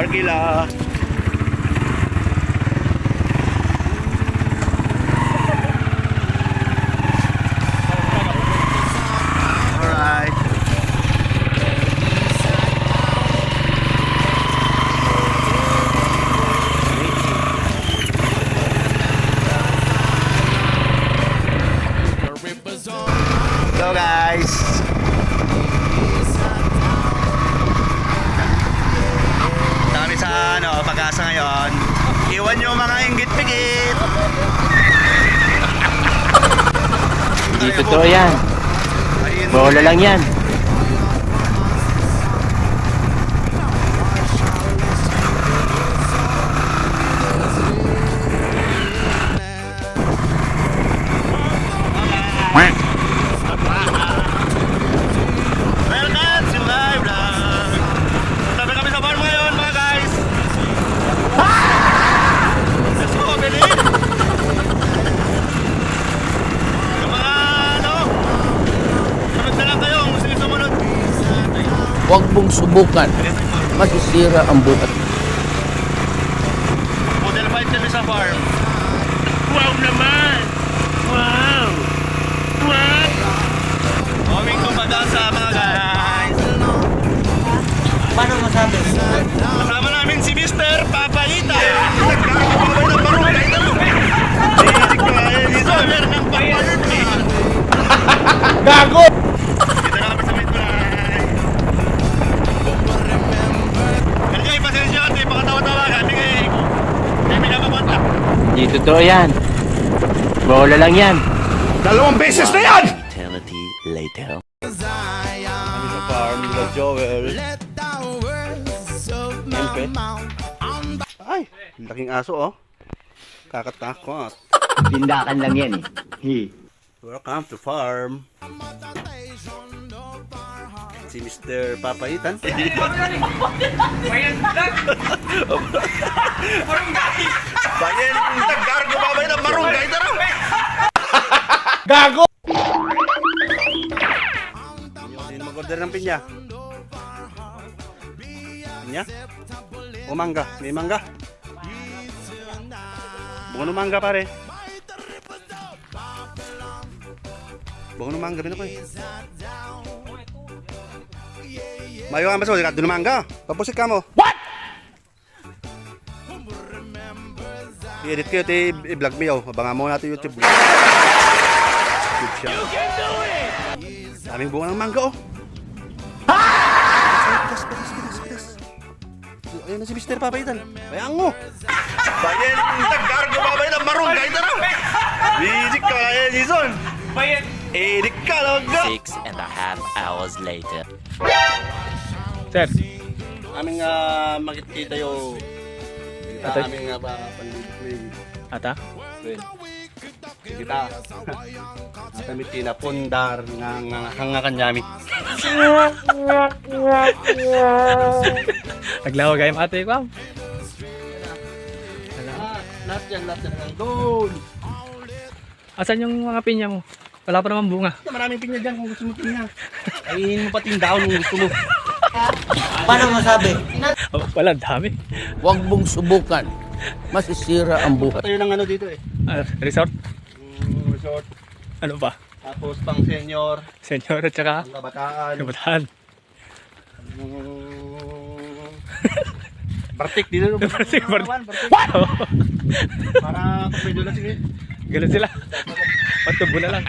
Arkila. Alright. Hello guys. Kami sa Pag-asa ngayon. Iwan nyo mga inggit-pigit. Hindi totoo yan. Bola lang yan. Welcome to my vlog. Tabi kami sa farm ngayon mga guys. Let's go, Billy. Yung mga sunod na lang kayo kung gusto nyo sumunod. Huwag mong subukan. Masisira ang buhat. Model fight kami sa farm. Wow naman! Wow! Wow! Coming to Pag-asa mga guys. Paano masabi? Kasama namin si Mr. Papayita. Nagkakababay ng barangay na mo. Basic ko ngayon dito. Meron ng Papayita. Gago! Dito na kami sa Midway. Pero kayo, pasensya ka. Di pa katawa-tawagan. Hindi pinapapanta. Hindi totoo yan. Bola lang yan. 2 beses na yan! Eternity later. Kami sa farm nila Joel. Siyempre. Ay, laking aso oh. Kakatakot. Tindakan lang yan eh. Welcome to farm. Si Mr. Papaitan. Bayan nagkargo babay ng barangay na raw. Gago! Hindi mag-order ng pinya. Pinya? O mangga? May mangga? Bunga ng mangga pare. Bunga ng mangga bino ko eh. Mayo ka maso, doon ng mangga. Papusik ka mo. What? I-edit ko ito i-vlog mo yaw. Abangan mo natin YouTube. YouTube siya. Daming bunga ng mangga oh. Ayun na si Mr. Papaitan. Bayang mo. Bayan nagkargo babay ng barangay na raw. Basic ka kaya Jason. Bayan. Edit ka lang ga. 6.5 hours later. Sir, Aming makikita yung aming panlilikwin. ata? Kita. Atamit na pundar nga kanyami. Naglawa kayo ate ko. Lahat yan doon. Asan yung mga pinya mo? Wala pa naman bunga. Maraming pinya dyan kung gusto mo pinya. Ayun mo pati yung daon kung gusto mo. Paano masabi? Oh, wala, dami. Huwag mong subukan. Masisira ang buhat. Tayo ng ano dito eh. Resort? Resort. Ano pa? Tapos pang senior. Senior at saka Pang kabataan. kabataan. Bartik dito. Bartik. What? Para kapmedyo na sige. Ganun sila. Patubo na lang.